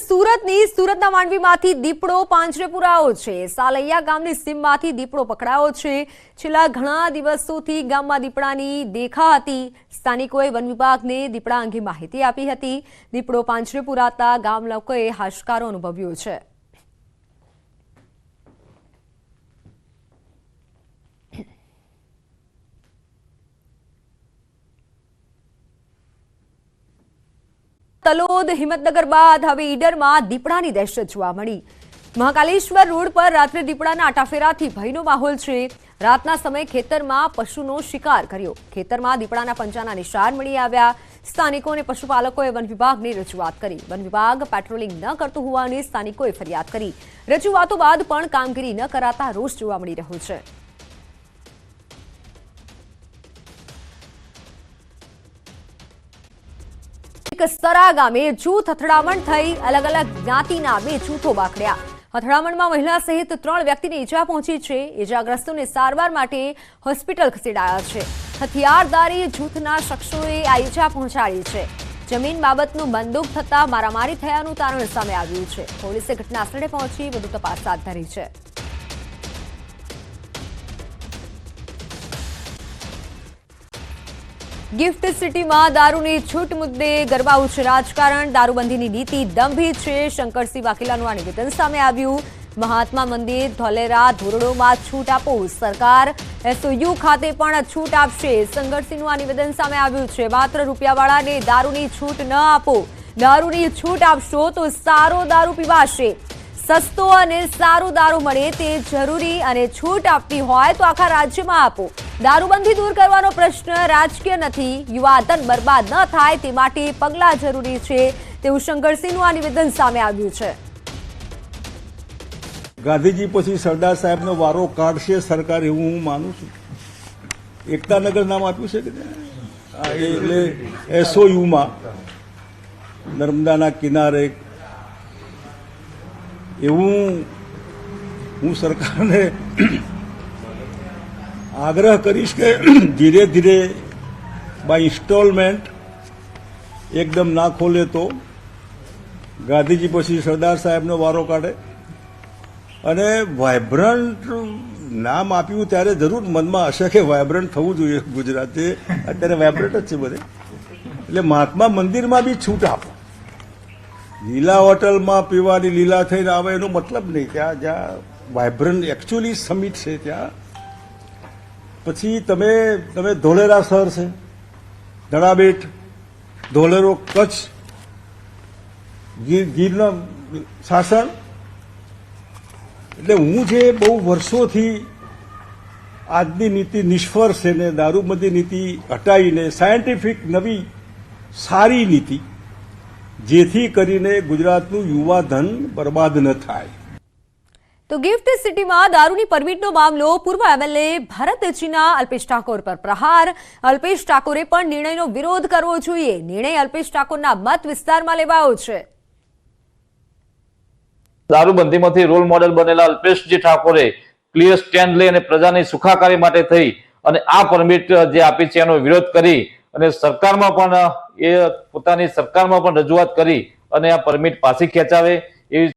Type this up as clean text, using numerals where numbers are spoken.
સુરતના માંડવીમાંથી દીપડો પાંજરે પુરાયો છે। સાલૈયા ગામની સીમમાંથી દીપડો પકડાયો છે। છેલ્લા ઘણા દિવસોથી ગામમાં દીપડાની દેખા હતી। સ્થાનિકોએ વન વિભાગને દીપડા અંગે માહિતી આપી હતી। દીપડો પાંજરે પુરાતા ગામ લોકોએ હાશકારો અનુભવ્યો છે। તલોદ હિંમતનગર બાદ હવે ઈડરમાં દીપડાની દહેશત જોવા મળી। મહાકાલેશ્વર રોડ પર રાત્રે દીપડાના આટાફેરાથી ભયનો માહોલ છે। રાતના સમયે ખેતરમાં પશુનો શિકાર કર્યો। ખેતરમાં દીપડાના પંજાના નિશાન મળી આવ્યા। સ્થાનિકો અને પશુપાલકોએ વન વિભાગને રજૂઆત કરી। વન વિભાગ પેટ્રોલિંગ ન કરતું હોવાની સ્થાનિકોએ ફરિયાદ કરી। રજૂઆતો બાદ પણ કામગીરી ન કરાતા રોષ જોવા મળી રહ્યો છે। સરા ગામે જૂથ અથડામણ થઈ અલગ અલગ જ્ઞાતિના બે જૂથો બાખડ્યા। અથડામણમાં મહિલા સહિત 3 વ્યક્તિને ઈજા પહોંચી છે। ઈજાગ્રસ્તોને સારવાર માટે હોસ્પિટલ ખસેડાયા છે। હથિયારધારી જૂથના શખ્સોએ આ ઈજા પહોંચાડી છે। જમીન બાબતનું બંદૂક થતા મારામારી થયાનું તારણ સામે આવ્યું છે। પોલીસે ઘટનાસ્થળે પહોંચી વધુ તપાસ હાથ ધરી છે। ગિફ્ટ સિટીમાં દારૂની છૂટ મુદ્દે ગરમાવું છે રાજકારણ। દારૂબંધીની નીતિ દંભી છે। શંકરસિંહ વાઘેલાનું આ નિવેદન સામે આવ્યું। મહાત્મા મંદિર ધોલેરા ધોરડોમાં છૂટ આપો, સરકાર એસઓયુ ખાતે પણ છૂટ આપશે। શંકરસિંહનું આ નિવેદન સામે આવ્યું છે। માત્ર રૂપિયાવાળાને દારૂની છૂટ ન આપો, દારૂની છૂટ આપશો તો સારો દારૂ પીવાશે। સસ્તો અને સારો દારૂ મળે તે જરૂરી અને છૂટ આપવી હોય તો આખા રાજ્યમાં આપો। દારૂબંધી દૂર કરવાનો પ્રશ્ન રાજકીય નથી, યુવાધન બરબાદ ન થાય તે માટે પગલાં જરૂરી છે તેવું શંકરસિંહનું આ નિવેદન સામે આવ્યું છે। ગાંધીજી પછી સરદાર સાહેબનો વારો કાઢશે સરકાર એવું હું માનું છું। એકતાનગર નામ આપ્યું છે કે એટલે એસઓયુમાં નર્મદાના કિનારે એવું હું સરકારને આગ્રહ કરીશ કે ધીરે ધીરે બાય ઇન્સ્ટોલમેન્ટ એકદમ ના ખોલે તો ગાંધીજી પછી સરદાર સાહેબનો વારો કાઢે। અને વાયબ્રન્ટ નામ આપ્યું ત્યારે જરૂર મનમાં હશે કે વાયબ્રન્ટ થવું જોઈએ ગુજરાતે, અત્યારે વાયબ્રન્ટ જ છે બધે। એટલે મહાત્મા મંદિરમાં બી છૂટ આપો। લીલા હોટલમાં પીવાની લીલા થઈને આવે એનો મતલબ નહીં। ત્યાં જ્યાં વાયબ્રન્ટ એકચ્યુઅલી સમિટ છે ત્યાં પછી તમે ધોલેરા શહેર છે, ધડાબેટ, ધોલેરો, કચ્છ, ગીરના શાસન, એટલે હું જે બહુ વર્ષોથી આજની નીતિ નિષ્ફળ છે ને દારૂબંધી નીતિ હટાવીને સાયન્ટિફિક નવી સારી નીતિ જેથી કરીને ગુજરાતનું યુવા ધન બરબાદ ન થાય। તો ગિફ્ટ સિટીમાં દારૂની પરમિટનો મામલો પૂર્વ એમએલએ ભરતજીના અલ્પેશ ઠાકોર પર પ્રહાર। અલ્પેશ ઠાકોરે પણ નિર્ણયનો વિરોધ કરવો જોઈએ। નિર્ણય અલ્પેશ ઠાકોરના મત વિસ્તારમાં લેવાયો છે। દારૂબંધીમાંથી રોલ મોડેલ બનેલા અલ્પેશજી ઠાકોરે ક્લિયર સ્ટેન્ડ લઈ અને પ્રજાની સુખાકારી માટે થઈ અને આ પરમિટ જે આપી છે એનો વિરોધ કરી અને સરકારમાં પણ એ પોતાની સરકારમાં પણ રજૂઆત કરી અને આ પરમિટ પાછી ખેંચાવે એવી